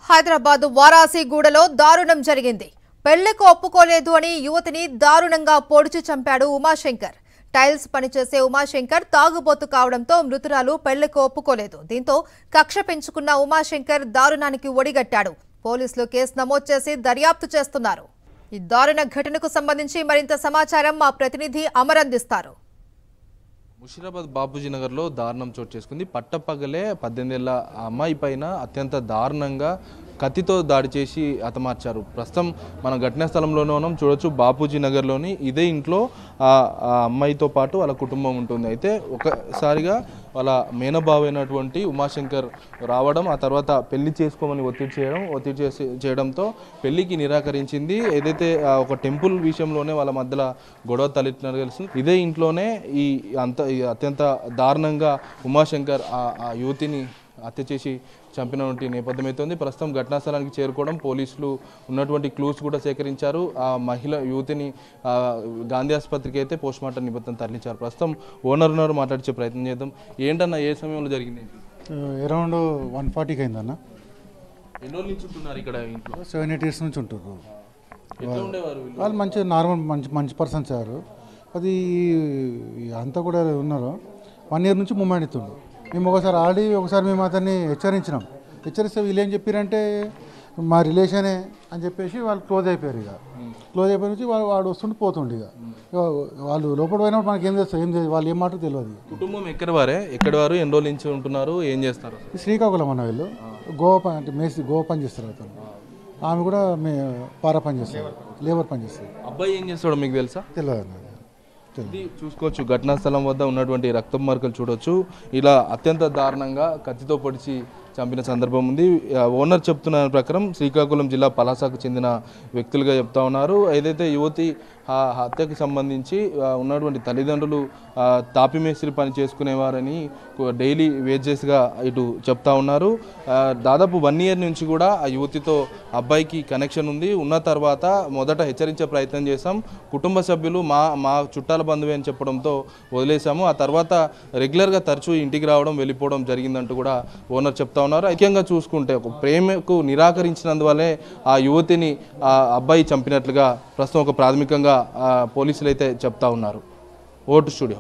హైదరాబాద్ వారాసిగూడలో దారుణం జరిగింది. పెళ్లికి ఒప్పుకోలేదు అని యువతిని దారుణంగా పొడిచి చంపాడు ఉమాశంకర్. టైల్స్ పనిచేసే ఉమాశంకర్ తాగుబోతు కావడంతో మృతురాలు పెళ్లికి ఒప్పుకోలేదు. దీంతో కక్ష పెంచుకున్న ఉమాశంకర్ దారుణానికి ఒడిగట్టాడు. పోలీసులు కేసు నమోదు చేసి దర్యాప్తు చేస్తున్నారు. ఈ దారుణ ఘటనకు సంబంధించి మరింత సమాచారం మా ప్రతినిధి అమర్ అందిస్తారు. ముషీరాబాద్ బాపూజీ నగర్లో దారుణం చోటు చేసుకుంది. పట్టపగలే 18 ఏళ్ల అమ్మాయి పైన అత్యంత దారుణంగా కత్తితో దాడి చేసి హతమార్చారు. ప్రస్తుతం మన ఘటనా స్థలంలోనే ఉన్నాం. చూడొచ్చు, బాపూజీ నగర్లోని ఇదే ఇంట్లో ఆ అమ్మాయితో పాటు వాళ్ళ కుటుంబం ఉంటుంది. అయితే ఒకసారిగా వాళ్ళ మేనబావ అయినటువంటి ఉమాశంకర్ రావడం, ఆ తర్వాత పెళ్లి చేసుకోమని ఒత్తిడి చేయడంతో పెళ్లికి నిరాకరించింది. ఏదైతే ఒక టెంపుల్ విషయంలోనే వాళ్ళ మధ్యలో గొడవ తలెత్తినట్టు తెలుస్తుంది. ఇదే ఇంట్లోనే ఈ అత్యంత దారుణంగా ఉమాశంకర్ ఆ యువతిని హత్య చేసి చంపినటువంటి నేపథ్యం అవుతుంది. ప్రస్తుతం ఘటనా స్థలానికి చేరుకోవడం, పోలీసులు ఉన్నటువంటి క్లూస్ కూడా సేకరించారు. ఆ మహిళ యువతిని గాంధీ ఆసుపత్రికి అయితే పోస్ట్మార్టం నిమిత్తం తరలించారు. ప్రస్తుతం ఓనర్ మాట్లాడించే ప్రయత్నం చేద్దాం. ఏంటన్నా, ఏ సమయంలో జరిగింది? అరౌండ్ 140కి అయిందన్న. ఎన్ని రోజుల నుంచి ఉంటున్నారు ఇక్కడ ఇంట్లో? 7-8 years నుంచి ఉంటారు. ఎట్లా ఉండేవారు వాళ్ళు మంచి నార్మల్ మంచి పర్సన్స్ అయ్యారు. అది అంతా కూడా ఉన్నారు. 1 year నుంచి మూమెంట్ ఇస్తుండ్రు. మేము ఒకసారి ఆడి మేము అతన్ని హెచ్చరిస్తే వీళ్ళు ఏం చెప్పారంటే మా రిలేషనే అని చెప్పేసి వాళ్ళు క్లోజ్ అయిపోయారు. క్లోజ్ అయిపోయిన నుంచి వాడు వస్తుంటే పోతుండే. వాళ్ళు లోపల పోయినప్పుడు మనకి ఏం చేస్తారు, వాళ్ళు ఏం మాట తెలియదు. కుటుంబం ఎక్కడి వారు ఎన్ని రోజుల నుంచి ఉంటున్నారు, ఏం చేస్తారు? శ్రీకాకుళం అన్న వీళ్ళు గోవా పని చేస్తారు. అతను ఆమె కూడా పారా పని చేస్తారు, లేబర్ పని చేస్తారు. అబ్బాయి ఏం చేస్తాడో మీకు తెలుసా? తెలియదు. ఇది చూసుకోవచ్చు, ఘటనా స్థలం వద్ద ఉన్నటువంటి రక్తం మరకలు చూడొచ్చు. ఇలా అత్యంత దారుణంగా కత్తితో పొడిచి చంపిన సందర్భం ఉంది. ఓనర్ చెప్తున్న ప్రకారం శ్రీకాకుళం జిల్లా పలాసకు చెందిన వ్యక్తులుగా చెప్తా ఉన్నారు. ఏదైతే యువతి హత్యకు సంబంధించి ఉన్నటువంటి తల్లిదండ్రులు తాపిమేస్త్రి పని చేసుకునేవారని డైలీ వేజెస్గా ఇటు చెప్తా ఉన్నారు. దాదాపు 1 year నుంచి కూడా ఆ యువతితో అబ్బాయికి కనెక్షన్ ఉంది. ఉన్న తర్వాత మొదట హెచ్చరించే ప్రయత్నం చేశాం. కుటుంబ సభ్యులు మా చుట్టాల బంధువే అని చెప్పడంతో వదిలేశాము. ఆ తర్వాత రెగ్యులర్గా తరచూ ఇంటికి రావడం, వెళ్ళిపోవడం జరిగిందంటూ కూడా ఓనర్ చెప్తా ఉన్నారు. ఐక్యంగా చూసుకుంటే ఒక ప్రేమకు నిరాకరించినందువల్లే ఆ యువతిని ఆ అబ్బాయి చంపినట్లుగా ప్రస్తుతం ఒక ప్రాథమికంగా పోలీసులు అయితే చెప్తా ఉన్నారు. Vote studio.